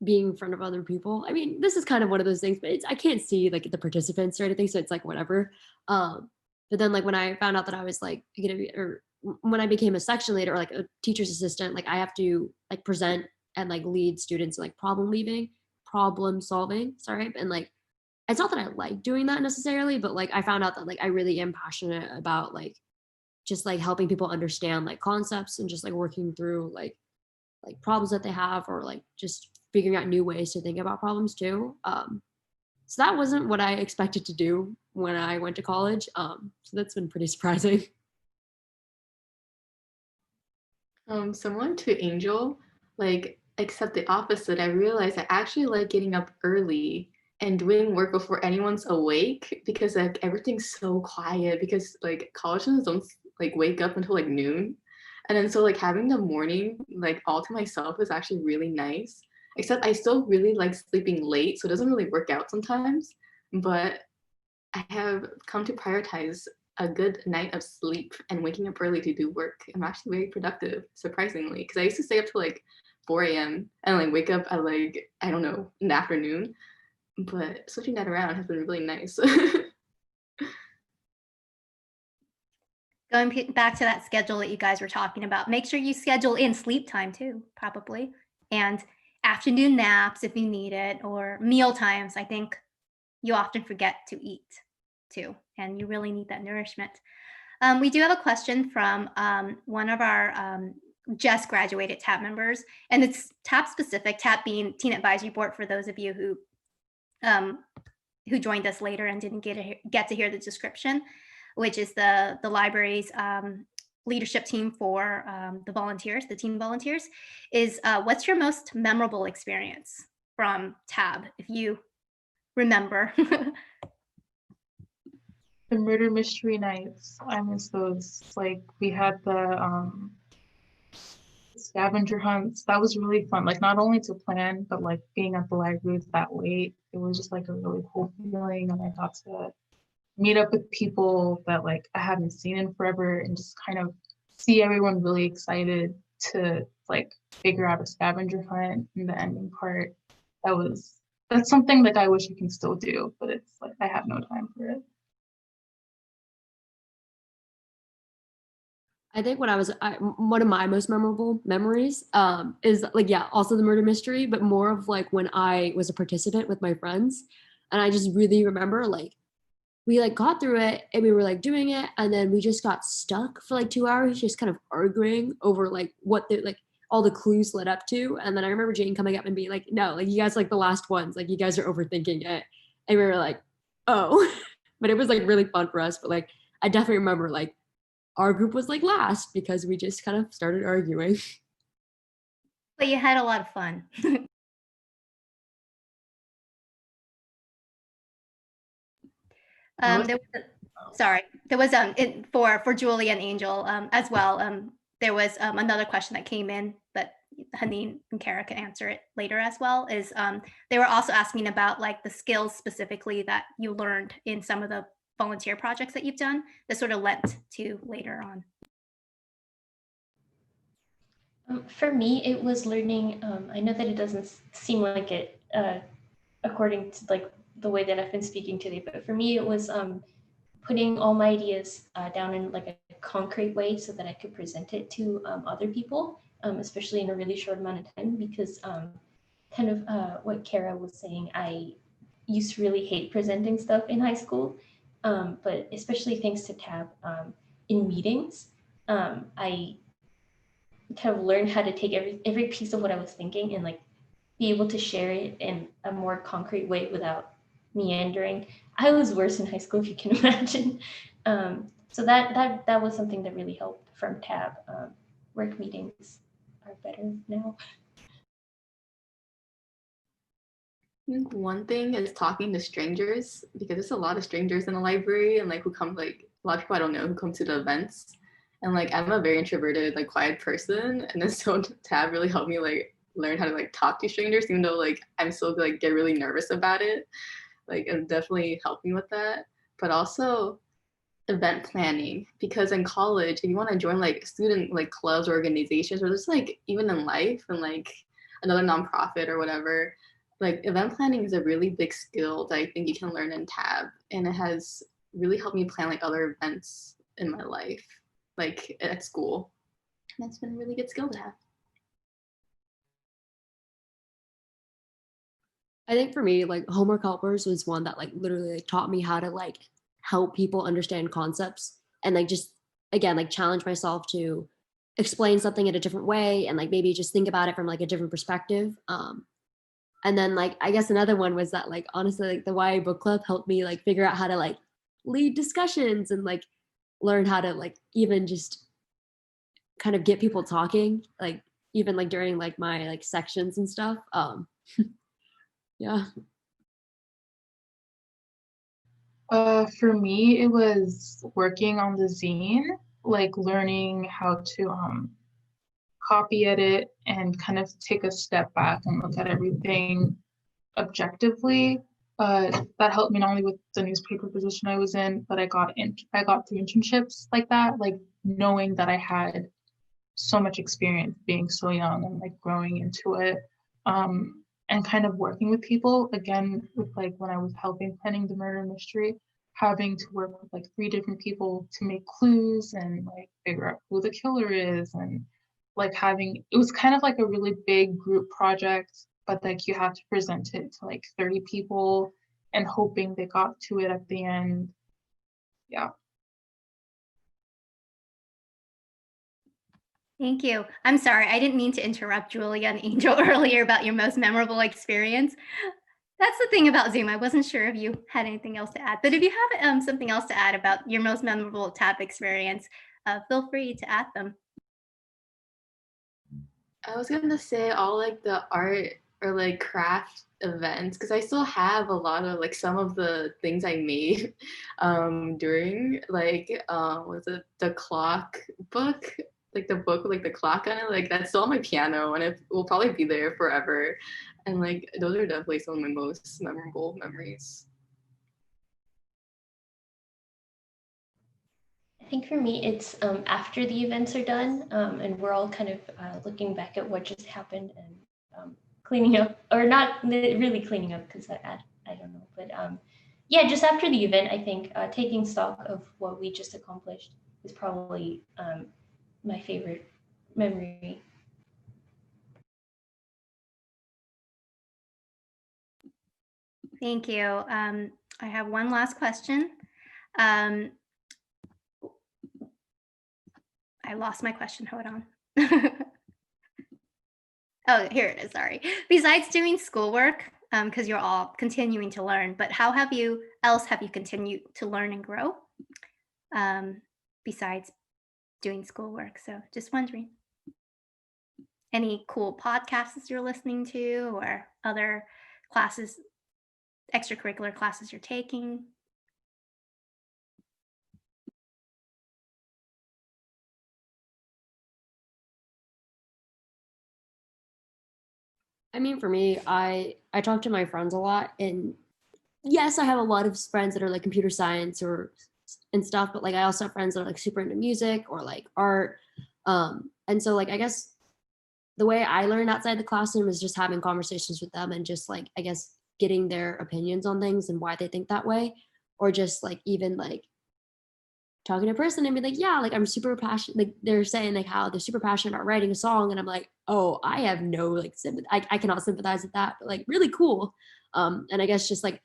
being in front of other people. I mean, this is kind of one of those things, but I can't see like the participants or anything, so it's like whatever. But then like when I found out that I was like gonna be, or when I became a section leader or like a teacher's assistant, like I have to like present and like lead students in, like problem solving. Sorry, and like it's not that I like doing that necessarily, but like I found out that like I really am passionate about like just like helping people understand like concepts and just like working through like problems that they have, or like just figuring out new ways to think about problems too. So that wasn't what I expected to do when I went to college. So that's been pretty surprising. Similar to Angel, like, except the opposite, I realized I actually like getting up early and doing work before anyone's awake, because like everything's so quiet, because like college students don't like wake up until like noon. And then so like having the morning like all to myself is actually really nice. Except I still really like sleeping late, so it doesn't really work out sometimes. But I have come to prioritize a good night of sleep and waking up early to do work. I'm actually very productive, surprisingly, because I used to stay up till like 4 a.m. and like wake up at like, I don't know, in the afternoon. But switching that around has been really nice. Going back to that schedule that you guys were talking about, make sure you schedule in sleep time too, probably, and afternoon naps if you need it, or meal times. I think you often forget to eat too, and you really need that nourishment. We do have a question from one of our just graduated TAB members, and it's TAB specific, TAB being Teen Advisory Board for those of you who joined us later and didn't get to hear the description, which is the library's leadership team for the volunteers, the teen volunteers, is what's your most memorable experience from TAB, if you remember? The murder mystery nights, I miss those. Like we had the scavenger hunts. That was really fun. Like not only to plan, but like being at the library that late. It was just like a really cool feeling, and I got to meet up with people that like I haven't seen in forever, and just kind of see everyone really excited to like figure out a scavenger hunt in the ending part. That's something like I wish I can still do, but it's like I have no time for it. I think when one of my most memorable memories is like, yeah, also the murder mystery, but more of like when I was a participant with my friends. And I just really remember like, we like got through it and we were like doing it. And then we just got stuck for like 2 hours, just kind of arguing over like what the, like all the clues led up to. And then I remember Jane coming up and being like, no, like you guys are like the last ones, like you guys are overthinking it. And we were like, oh, but it was like really fun for us. But like, I definitely remember like, our group was like last because we just kind of started arguing. But you had a lot of fun. There was for Julie and Angel as well. There was another question that came in, but Haneen and Kara can answer it later as well. Is they were also asking about like the skills specifically that you learned in some of the volunteer projects that you've done that sort of led to later on. For me, it was learning. I know that it doesn't seem like it according to like the way that I've been speaking today, but for me, it was putting all my ideas down in like a concrete way so that I could present it to other people, especially in a really short amount of time, because kind of what Kara was saying, I used to really hate presenting stuff in high school, but especially thanks to TAB in meetings, I kind of learned how to take every piece of what I was thinking and like be able to share it in a more concrete way without meandering. I was worse in high school, if you can imagine. So that was something that really helped from TAB. Work meetings are better now. I think one thing is talking to strangers, because there's a lot of strangers in the library and like who come, like a lot of people I don't know who come to the events. And like I'm a very introverted, like quiet person, and then so TAB really helped me like learn how to like talk to strangers, even though like I'm still like get really nervous about it. Like it definitely helped me with that. But also event planning, because in college, if you want to join like student like clubs or organizations, or just like even in life and like another nonprofit or whatever, like event planning is a really big skill that I think you can learn in Tab, and it has really helped me plan like other events in my life, like at school. And that's been a really good skill to have. I think for me, like homework helpers was one that like literally like, taught me how to like help people understand concepts and like just again like challenge myself to explain something in a different way and like maybe just think about it from like a different perspective. And then like I guess another one was that like honestly like the YA book club helped me like figure out how to like lead discussions and like learn how to like even just kind of get people talking, like even like during like my like sections and stuff. Yeah. For me, it was working on the zine, like learning how to copy edit and kind of take a step back and look at everything objectively. That helped me not only with the newspaper position I was in, but I got through internships like that, like knowing that I had so much experience being so young and like growing into it. And kind of working with people again with like when I was helping planning the murder mystery, having to work with like 3 different people to make clues and like figure out who the killer is, and like having it was kind of like a really big group project, but like you have to present it to like 30 people and hoping they got to it at the end. Yeah. Thank you. I'm sorry, I didn't mean to interrupt Julia and Angel earlier about your most memorable experience. That's the thing about Zoom. I wasn't sure if you had anything else to add, but if you have something else to add about your most memorable Tab experience, feel free to add them. I was gonna say all like the art or like craft events, because I still have a lot of like some of the things I made during like was it the clock book, like the book with like the clock on it, like that's still on my piano and it will probably be there forever, and like those are definitely some of my most memorable memories. I think for me, it's after the events are done and we're all kind of looking back at what just happened and cleaning up, or not really cleaning up because I don't know, but yeah, just after the event, I think taking stock of what we just accomplished is probably my favorite memory. Thank you. I have one last question. I lost my question. Hold on. Oh, here it is. Sorry. Besides doing schoolwork, because you're all continuing to learn, but how have you continued to learn and grow besides doing schoolwork? So just wondering. Any cool podcasts you're listening to or other classes, extracurricular classes you're taking? I mean, for me, I talk to my friends a lot, and yes, I have a lot of friends that are like computer science or and stuff, but like I also have friends that are like super into music or like art. And so like I guess the way I learn outside the classroom is just having conversations with them and just like I guess getting their opinions on things and why they think that way, or just like even like talking to a person and be like, yeah, like I'm super passionate. Like they're saying like how they're super passionate about writing a song. And I'm like, oh, I have no like sympathy. I cannot sympathize with that, but like really cool. And I guess just like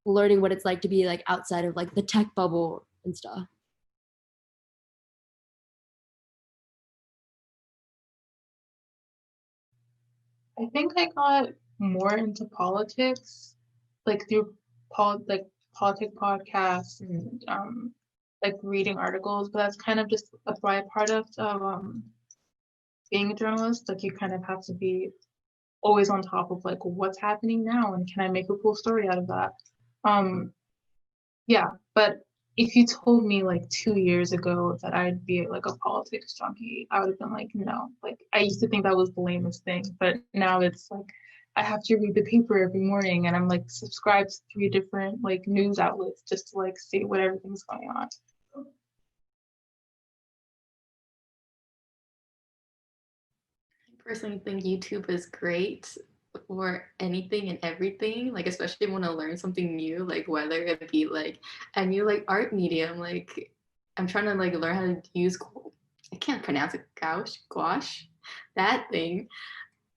learning what it's like to be like outside of like the tech bubble and stuff. I think I got more into politics, like through politic podcasts and like reading articles, but that's kind of just a byproduct of being a journalist. Like you kind of have to be always on top of like what's happening now and can I make a cool story out of that. Yeah, but if you told me like 2 years ago that I'd be like a politics junkie, I would have been like, no. Like I used to think that was the lamest thing, but now it's like I have to read the paper every morning and I'm like subscribed to 3 different like news outlets just to like see what everything's going on. I personally think YouTube is great for anything and everything, like especially when I learn something new, like whether it be like a new like art medium, like I'm trying to like learn how to use, I can't pronounce it, gouache, that thing,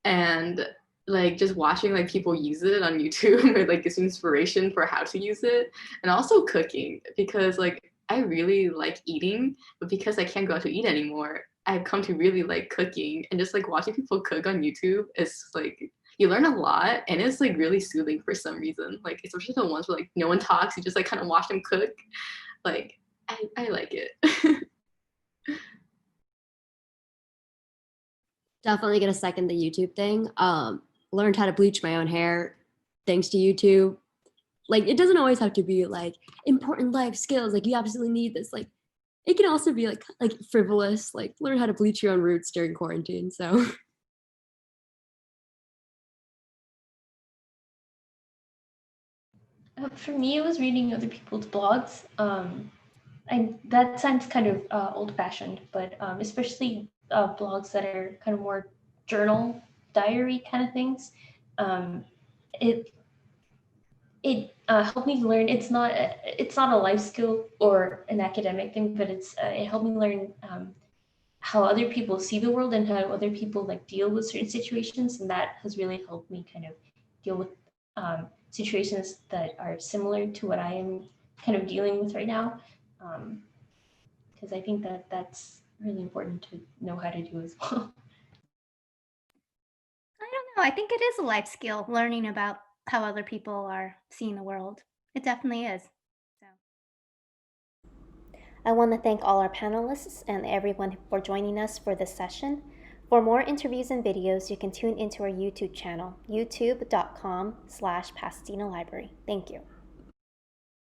and like just watching like people use it on YouTube or like gets inspiration for how to use it, and also cooking because like I really like eating, but because I can't go out to eat anymore, I've come to really like cooking, and just like watching people cook on YouTube is like you learn a lot and it's like really soothing for some reason. Like especially the ones where like no one talks, you just like kind of watch them cook. Like I like it. Definitely gonna second the YouTube thing. Learned how to bleach my own hair thanks to YouTube. Like it doesn't always have to be like important life skills. Like you absolutely need this. Like it can also be like frivolous. Like learn how to bleach your own roots during quarantine. So For me, it was reading other people's blogs. That sounds kind of old-fashioned, but especially blogs that are kind of more journal, diary kind of things. Um, it helped me learn. It's not a life skill or an academic thing, but it helped me learn how other people see the world and how other people like deal with certain situations, and that has really helped me kind of deal with situations that are similar to what I am kind of dealing with right now. Because I think that that's really important to know how to do as well. I don't know. I think it is a life skill, learning about how other people are seeing the world. It definitely is. So, I want to thank all our panelists and everyone for joining us for this session. For more interviews and videos, you can tune into our YouTube channel, youtube.com/Pasadena Library. Thank you.